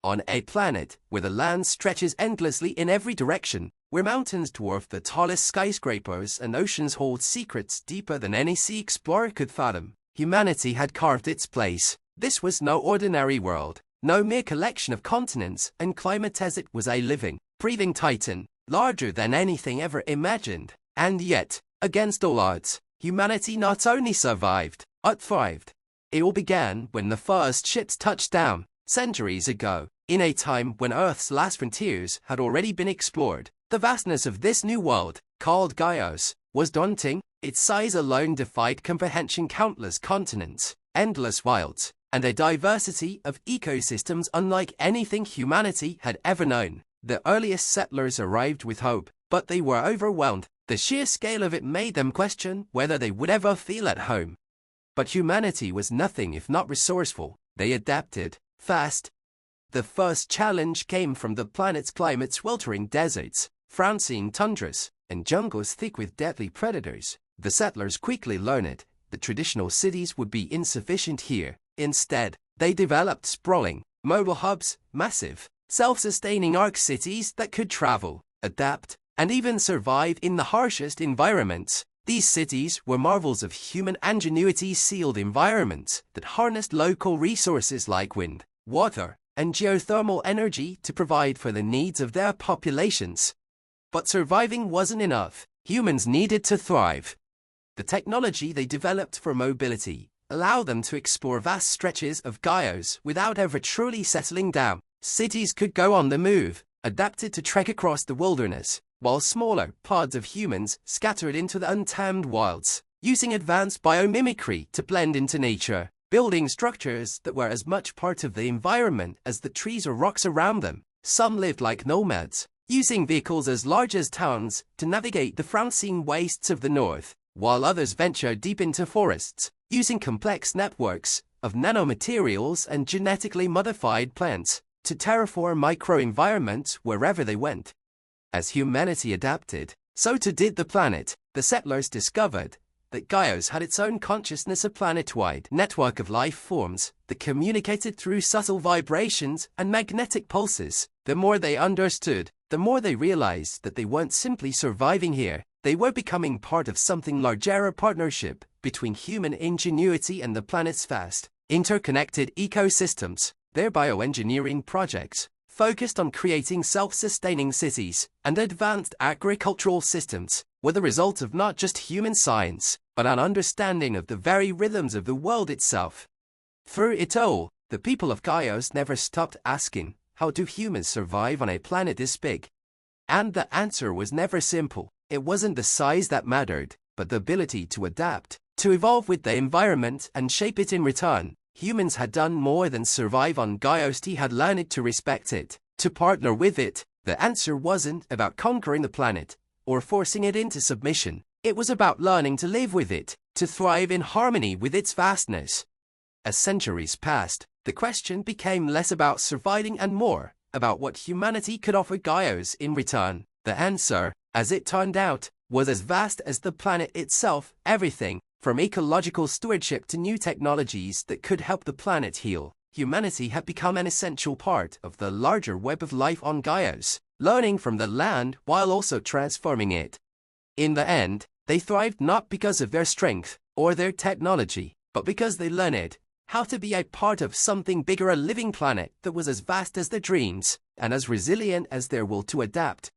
On a planet where the land stretches endlessly in every direction, where mountains dwarf the tallest skyscrapers and oceans hold secrets deeper than any sea explorer could fathom, humanity had carved its place. This was no ordinary world, no mere collection of continents and climates. It was a living, breathing titan, larger than anything ever imagined. And yet, against all odds, humanity not only survived, but thrived. It all began when the first ships touched down, centuries ago, in a time when Earth's last frontiers had already been explored. The vastness of this new world, called Gaios, was daunting. Its size alone defied comprehension. Countless continents, endless wilds, and a diversity of ecosystems unlike anything humanity had ever known. The earliest settlers arrived with hope, but they were overwhelmed. The sheer scale of it made them question whether they would ever feel at home. But humanity was nothing if not resourceful. They adapted fast. The first challenge came from the planet's climate: sweltering deserts, Francine tundras, and jungles thick with deadly predators. The settlers quickly learned that traditional cities would be insufficient here. Instead, they developed sprawling, mobile hubs, massive, self-sustaining arc cities that could travel, adapt, and even survive in the harshest environments. These cities were marvels of human ingenuity, sealed environments that harnessed local resources like wind, water, and geothermal energy to provide for the needs of their populations. But surviving wasn't enough. Humans needed to thrive. The technology they developed for mobility allowed them to explore vast stretches of Gaios without ever truly settling down. Cities could go on the move, adapted to trek across the wilderness, while smaller pods of humans scattered into the untamed wilds, using advanced biomimicry to blend into nature, building structures that were as much part of the environment as the trees or rocks around them. Some lived like nomads, using vehicles as large as towns to navigate the Francine wastes of the north, while others ventured deep into forests, using complex networks of nanomaterials and genetically modified plants to terraform microenvironments wherever they went. As humanity adapted, so too did the planet. The settlers discovered that Gaios had its own consciousness, a planet-wide network of life forms that communicated through subtle vibrations and magnetic pulses. The more they understood, the more they realized that they weren't simply surviving here. They were becoming part of something larger, a partnership between human ingenuity and the planet's vast, interconnected ecosystems. Their bioengineering projects, focused on creating self-sustaining cities and advanced agricultural systems, were the result of not just human science, but an understanding of the very rhythms of the world itself. Through it all, the people of Gaios never stopped asking, how do humans survive on a planet this big? And the answer was never simple. It wasn't the size that mattered, but the ability to adapt, to evolve with the environment and shape it in return. Humans had done more than survive on Gaios. They had learned to respect it, to partner with it. The answer wasn't about conquering the planet or forcing it into submission. It was about learning to live with it, to thrive in harmony with its vastness. As centuries passed, the question became less about surviving and more about what humanity could offer Gaios in return. The answer, as it turned out, was as vast as the planet itself. Everything from ecological stewardship to new technologies that could help the planet heal. Humanity had become an essential part of the larger web of life on Gaios, learning from the land while also transforming it. In the end, they thrived not because of their strength or their technology, but because they learned how to be a part of something bigger, a living planet that was as vast as their dreams and as resilient as their will to adapt.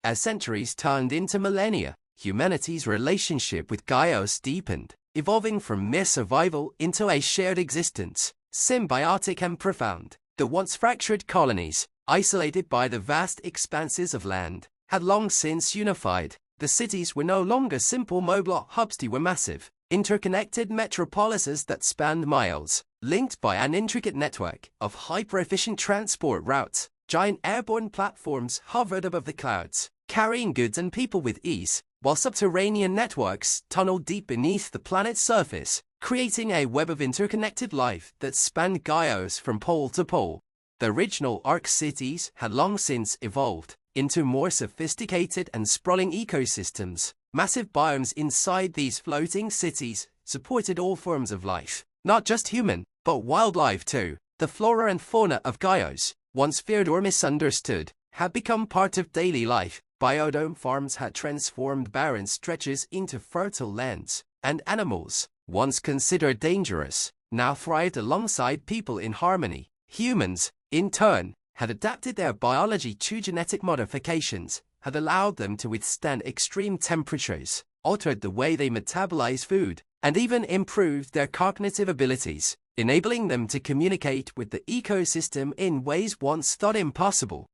As centuries turned into millennia, humanity's relationship with Gaios deepened, evolving from mere survival into a shared existence, symbiotic and profound. The once fractured colonies, isolated by the vast expanses of land, had long since unified. The cities were no longer simple mobile hubs. They were massive, interconnected metropolises that spanned miles, linked by an intricate network of hyper-efficient transport routes. Giant airborne platforms hovered above the clouds, carrying goods and people with ease, while subterranean networks tunneled deep beneath the planet's surface, creating a web of interconnected life that spanned Gaios from pole to pole. The original Ark cities had long since evolved into more sophisticated and sprawling ecosystems. Massive biomes inside these floating cities supported all forms of life, not just human, but wildlife too. The flora and fauna of Gaios, once feared or misunderstood, had become part of daily life. Biodome farms had transformed barren stretches into fertile lands, and animals, once considered dangerous, now thrived alongside people in harmony. Humans, in turn, had adapted their biology to genetic modifications, had allowed them to withstand extreme temperatures, altered the way they metabolize food, and even improved their cognitive abilities, enabling them to communicate with the ecosystem in ways once thought impossible.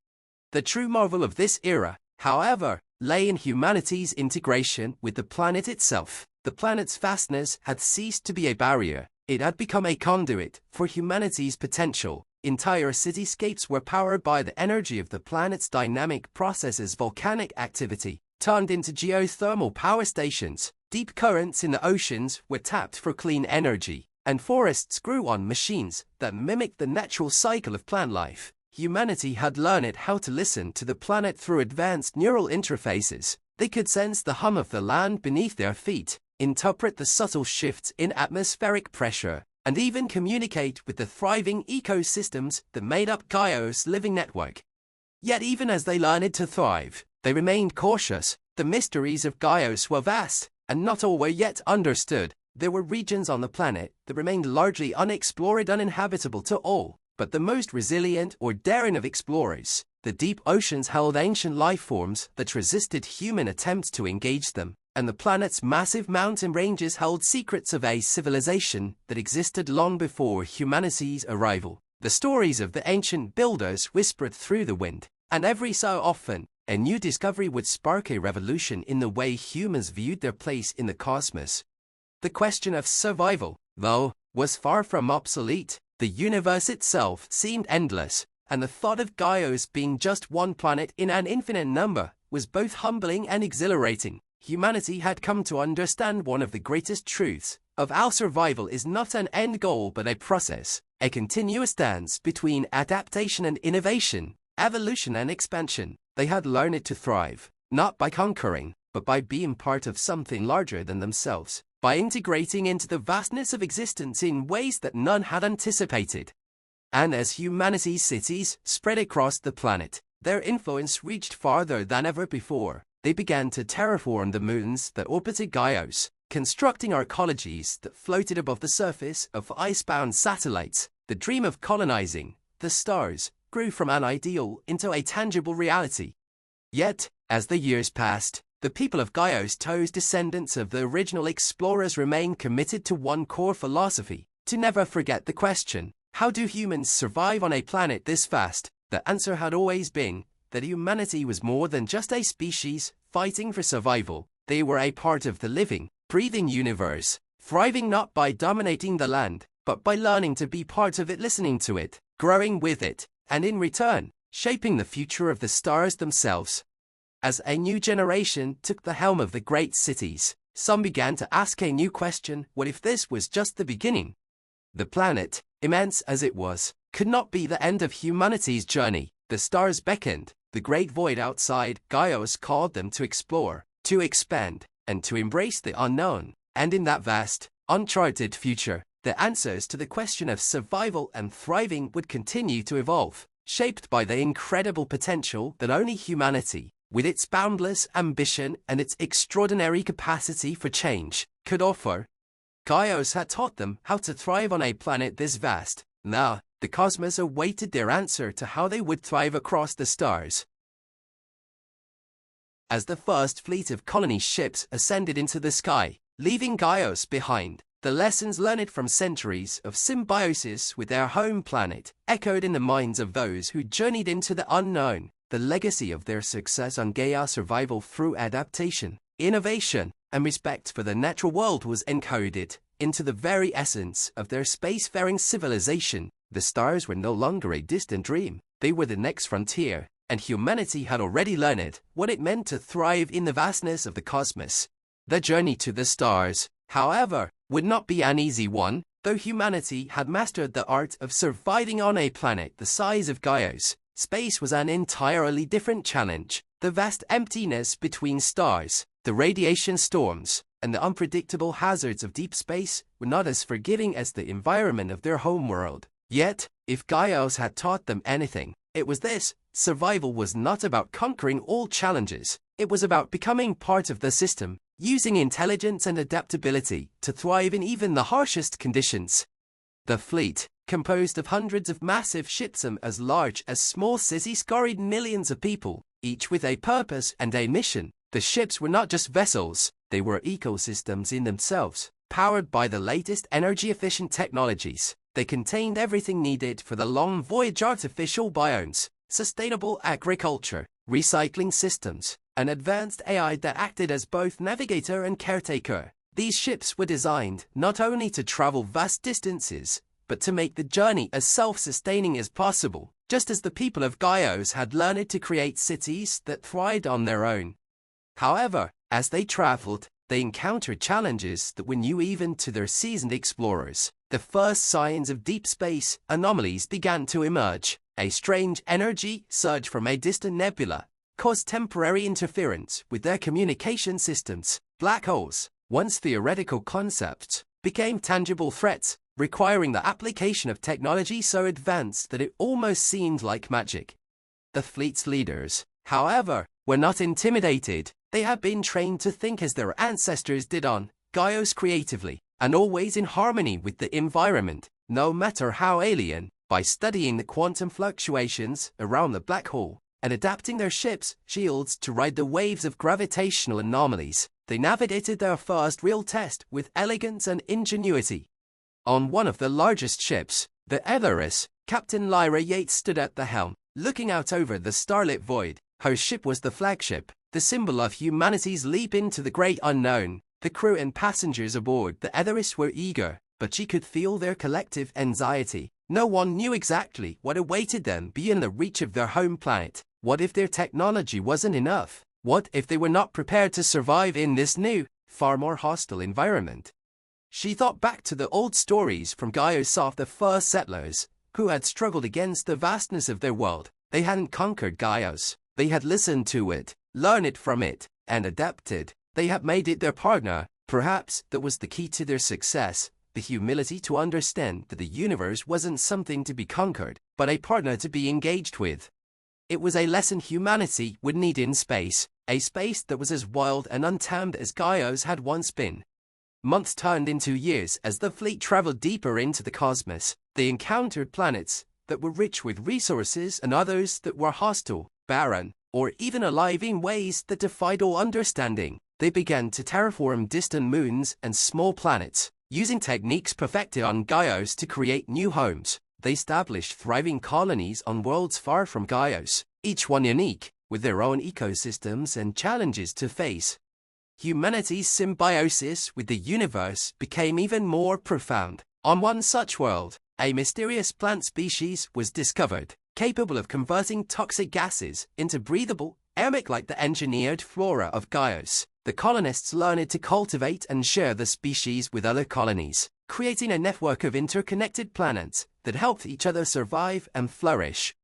The true marvel of this era, however, lay in humanity's integration with the planet itself. The planet's vastness had ceased to be a barrier. It had become a conduit for humanity's potential. Entire cityscapes were powered by the energy of the planet's dynamic processes. Volcanic activity turned into geothermal power stations. Deep currents in the oceans were tapped for clean energy, and forests grew on machines that mimicked the natural cycle of plant life. Humanity had learned how to listen to the planet through advanced neural interfaces. They could sense the hum of the land beneath their feet, interpret the subtle shifts in atmospheric pressure, and even communicate with the thriving ecosystems that made up Gaia's living network. Yet even as they learned to thrive, they remained cautious. The mysteries of Gaios were vast, and not all were yet understood. There were regions on the planet that remained largely unexplored, uninhabitable to all. But the most resilient or daring of explorers, the deep oceans held ancient life forms that resisted human attempts to engage them, and the planet's massive mountain ranges held secrets of a civilization that existed long before humanity's arrival. The stories of the ancient builders whispered through the wind, and every so often, a new discovery would spark a revolution in the way humans viewed their place in the cosmos. The question of survival, though, was far from obsolete. The universe itself seemed endless, and the thought of Gaios being just one planet in an infinite number was both humbling and exhilarating. Humanity had come to understand one of the greatest truths of our survival is not an end goal but a process, a continuous dance between adaptation and innovation, evolution and expansion. They had learned to thrive, not by conquering, but by being part of something larger than themselves, by integrating into the vastness of existence in ways that none had anticipated. And as humanity's cities spread across the planet, their influence reached farther than ever before. They began to terraform the moons that orbited Gaios, constructing arcologies that floated above the surface of ice-bound satellites. The dream of colonizing the stars grew from an ideal into a tangible reality. Yet, as the years passed, the people of Gaios, those descendants of the original explorers, remained committed to one core philosophy: to never forget the question, how do humans survive on a planet this vast? The answer had always been that humanity was more than just a species fighting for survival. They were a part of the living, breathing universe, thriving not by dominating the land, but by learning to be part of it, listening to it, growing with it, and in return, shaping the future of the stars themselves. As a new generation took the helm of the great cities, some began to ask a new question: what if this was just the beginning? The planet, immense as it was, could not be the end of humanity's journey. The stars beckoned. The great void outside Gaios called them to explore, to expand, and to embrace the unknown. And in that vast, uncharted future, the answers to the question of survival and thriving would continue to evolve, shaped by the incredible potential that only humanity, with its boundless ambition and its extraordinary capacity for change, could offer. Gaios had taught them how to thrive on a planet this vast. Now, the cosmos awaited their answer to how they would thrive across the stars. As the first fleet of colony ships ascended into the sky, leaving Gaios behind, the lessons learned from centuries of symbiosis with their home planet echoed in the minds of those who journeyed into the unknown. The legacy of their success on Gaia, survival through adaptation, innovation, and respect for the natural world, was encoded into the very essence of their spacefaring civilization. The stars were no longer a distant dream. They were the next frontier, and humanity had already learned what it meant to thrive in the vastness of the cosmos. The journey to the stars, however, would not be an easy one. Though humanity had mastered the art of surviving on a planet the size of Gaios, space was an entirely different challenge. The vast emptiness between stars, the radiation storms, and the unpredictable hazards of deep space were not as forgiving as the environment of their homeworld. Yet, if Gaios had taught them anything, it was this: survival was not about conquering all challenges, it was about becoming part of the system, using intelligence and adaptability to thrive in even the harshest conditions. The fleet, composed of hundreds of massive ships as large as small cities, carried millions of people, each with a purpose and a mission. The ships were not just vessels, they were ecosystems in themselves, powered by the latest energy-efficient technologies. They contained everything needed for the long voyage: artificial biomes, sustainable agriculture, recycling systems, and advanced AI that acted as both navigator and caretaker. These ships were designed not only to travel vast distances, but to make the journey as self-sustaining as possible, just as the people of Gaios had learned to create cities that thrived on their own. However, as they traveled, they encountered challenges that were new even to their seasoned explorers. The first signs of deep space anomalies began to emerge. A strange energy surge from a distant nebula caused temporary interference with their communication systems. Black holes, once theoretical concepts, became tangible threats, requiring the application of technology so advanced that it almost seemed like magic. The fleet's leaders, however, were not intimidated. They had been trained to think as their ancestors did on Gaios, creatively and always in harmony with the environment, no matter how alien. By studying the quantum fluctuations around the black hole and adapting their ship's shields to ride the waves of gravitational anomalies, they navigated their first real test with elegance and ingenuity. On one of the largest ships, the Etheris, Captain Lyra Yates stood at the helm, looking out over the starlit void. Her ship was the flagship, the symbol of humanity's leap into the great unknown. The crew and passengers aboard the Etheris were eager, but she could feel their collective anxiety. No one knew exactly what awaited them beyond the reach of their home planet. What if their technology wasn't enough? What if they were not prepared to survive in this new, far more hostile environment? She thought back to the old stories from Gaios of the first settlers, who had struggled against the vastness of their world. They hadn't conquered Gaios. They had listened to it, learned from it, and adapted. They had made it their partner. Perhaps that was the key to their success: the humility to understand that the universe wasn't something to be conquered, but a partner to be engaged with. It was a lesson humanity would need in space, a space that was as wild and untamed as Gaios had once been. Months turned into years as the fleet traveled deeper into the cosmos. They encountered planets that were rich with resources and others that were hostile, barren, or even alive in ways that defied all understanding. They began to terraform distant moons and small planets, using techniques perfected on Gaios to create new homes. They established thriving colonies on worlds far from Gaios, each one unique, with their own ecosystems and challenges to face. Humanity's symbiosis with the universe became even more profound. On one such world, a mysterious plant species was discovered, capable of converting toxic gases into breathable air like the engineered flora of Gaios. The colonists learned to cultivate and share the species with other colonies, creating a network of interconnected planets that helped each other survive and flourish.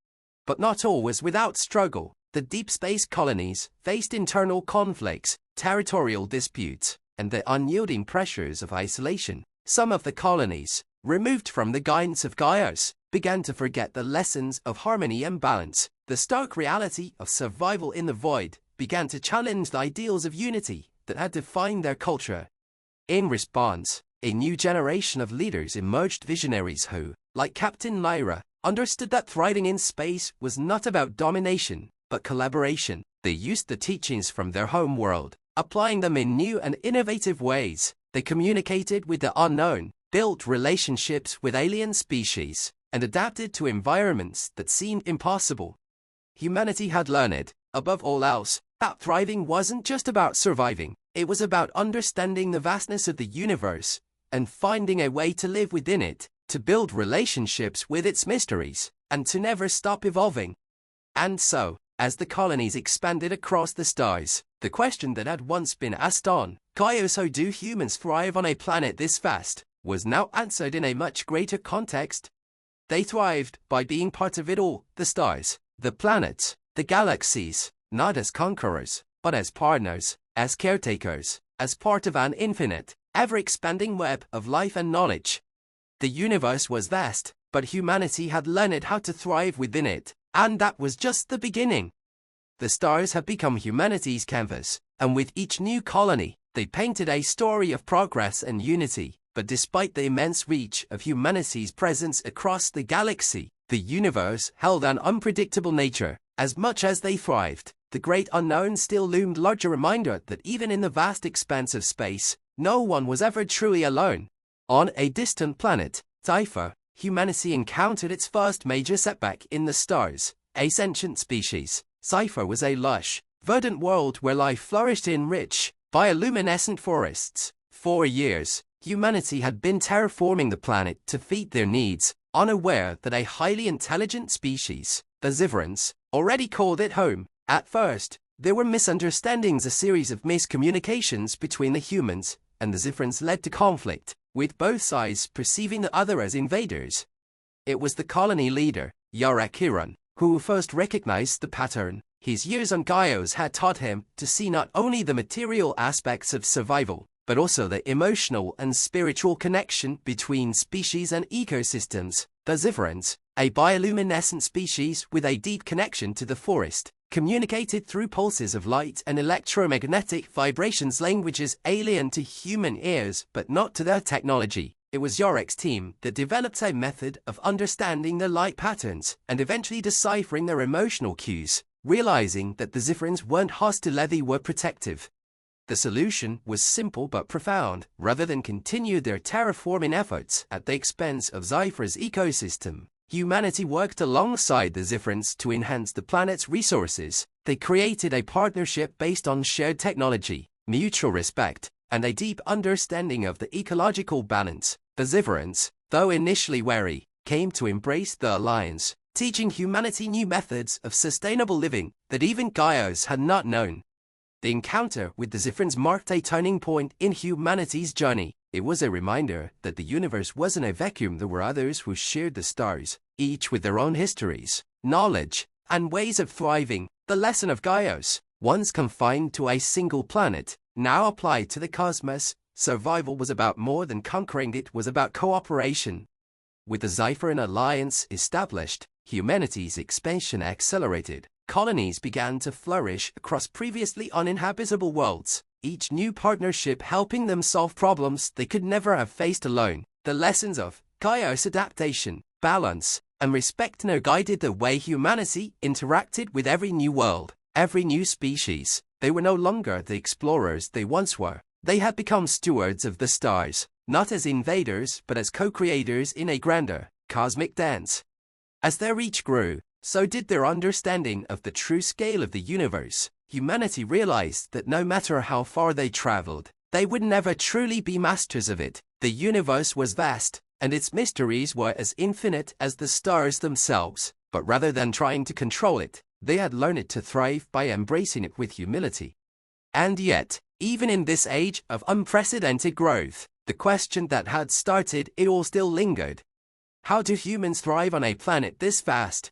But not all was without struggle. The deep space colonies faced internal conflicts, territorial disputes, and the unyielding pressures of isolation. Some of the colonies, removed from the guidance of Gaios, began to forget the lessons of harmony and balance. The stark reality of survival in the void began to challenge the ideals of unity that had defined their culture. In response, a new generation of leaders emerged, visionaries who, like Captain Lyra, understood that thriving in space was not about domination, but collaboration. They used the teachings from their home world, applying them in new and innovative ways. They communicated with the unknown, built relationships with alien species, and adapted to environments that seemed impossible. Humanity had learned, above all else, that thriving wasn't just about surviving. It was about understanding the vastness of the universe and finding a way to live within it, to build relationships with its mysteries, and to never stop evolving. And so, as the colonies expanded across the stars, the question that had once been asked on Gaios, how do humans thrive on a planet this vast, was now answered in a much greater context. They thrived by being part of it all: the stars, the planets, the galaxies, not as conquerors, but as partners, as caretakers, as part of an infinite, ever-expanding web of life and knowledge. The universe was vast, but humanity had learned how to thrive within it, and that was just the beginning. The stars had become humanity's canvas, and with each new colony, they painted a story of progress and unity. But despite the immense reach of humanity's presence across the galaxy, the universe held an unpredictable nature. As much as they thrived, the great unknown still loomed large, a reminder that even in the vast expanse of space, no one was ever truly alone. On a distant planet, Sci-Fi, humanity encountered its first major setback in the stars. A sentient species, Sci-Fi was a lush, verdant world where life flourished in rich, bioluminescent forests. For years, humanity had been terraforming the planet to feed their needs, unaware that a highly intelligent species, the Xiferans, already called it home. At first, there were misunderstandings. A series of miscommunications between the humans and the Xiferans led to conflict, with both sides perceiving the other as invaders. It was the colony leader, Yarakiran, who first recognized the pattern. His years on Gaios had taught him to see not only the material aspects of survival, but also the emotional and spiritual connection between species and ecosystems. The Xiferans, a bioluminescent species with a deep connection to the forest, communicated through pulses of light and electromagnetic vibrations, languages alien to human ears but not to their technology. It was Yorek's team that developed a method of understanding the light patterns and eventually deciphering their emotional cues, realizing that the Xiferans weren't hostile, they were protective. The solution was simple but profound. Rather than continue their terraforming efforts at the expense of Sci-Fi's ecosystem, humanity worked alongside the Xiferans to enhance the planet's resources. They created a partnership based on shared technology, mutual respect, and a deep understanding of the ecological balance. The Xiferans, though initially wary, came to embrace the alliance, teaching humanity new methods of sustainable living that even Gaios had not known. The encounter with the Xiferans marked a turning point in humanity's journey. It was a reminder that the universe wasn't a vacuum. There were others who shared the stars, each with their own histories, knowledge, and ways of thriving. The lesson of Gaios, once confined to a single planet, now applied to the cosmos. Survival was about more than conquering, it was about cooperation. With the Xiferan alliance established, humanity's expansion accelerated. Colonies began to flourish across previously uninhabitable worlds, each new partnership helping them solve problems they could never have faced alone. The lessons of Gaios adaptation, balance, and respect now guided the way humanity interacted with every new world, every new species. They were no longer the explorers they once were. They had become stewards of the stars, not as invaders but as co-creators in a grander, cosmic dance. As their reach grew, so did their understanding of the true scale of the universe. Humanity realized that no matter how far they traveled, they would never truly be masters of it. The universe was vast, and its mysteries were as infinite as the stars themselves. But rather than trying to control it, they had learned to thrive by embracing it with humility. And yet, even in this age of unprecedented growth, the question that had started it all still lingered. How do humans thrive on a planet this vast?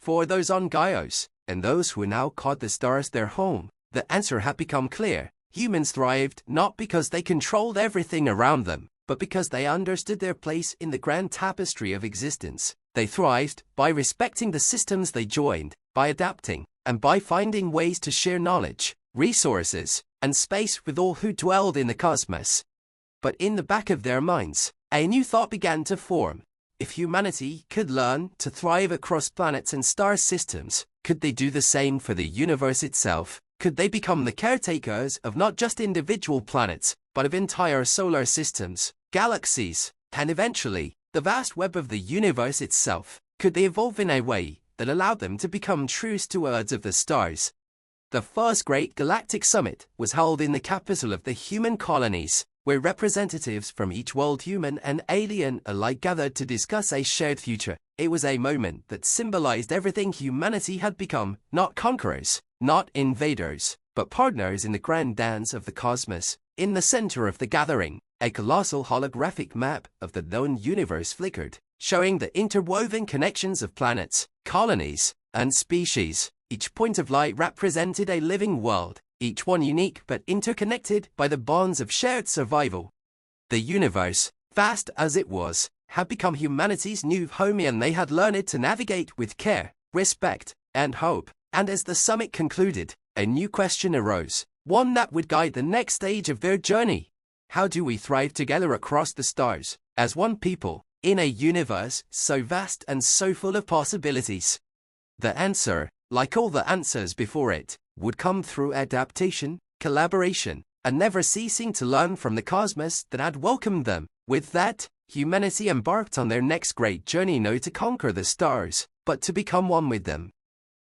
For those on Gaios, and those who now called the stars their home, the answer had become clear. Humans thrived not because they controlled everything around them, but because they understood their place in the grand tapestry of existence. They thrived by respecting the systems they joined, by adapting, and by finding ways to share knowledge, resources, and space with all who dwelled in the cosmos. But in the back of their minds, a new thought began to form. If humanity could learn to thrive across planets and star systems, could they do the same for the universe itself? Could they become the caretakers of not just individual planets, but of entire solar systems, galaxies, and eventually, the vast web of the universe itself? Could they evolve in a way that allowed them to become true stewards of the stars? The first Great Galactic Summit was held in the capital of the human colonies, where representatives from each world, human and alien alike, gathered to discuss a shared future. It was a moment that symbolized everything humanity had become, not conquerors, not invaders, but partners in the grand dance of the cosmos. In the center of the gathering, a colossal holographic map of the known universe flickered, showing the interwoven connections of planets, colonies, and species. Each point of light represented a living world, each one unique but interconnected by the bonds of shared survival. The universe, vast as it was, had become humanity's new home, and they had learned to navigate with care, respect, and hope. And as the summit concluded, a new question arose, one that would guide the next stage of their journey. How do we thrive together across the stars, as one people, in a universe so vast and so full of possibilities? The answer, like all the answers before it, would come through adaptation, collaboration, and never ceasing to learn from the cosmos that had welcomed them. With that, humanity embarked on their next great journey, not to conquer the stars, but to become one with them.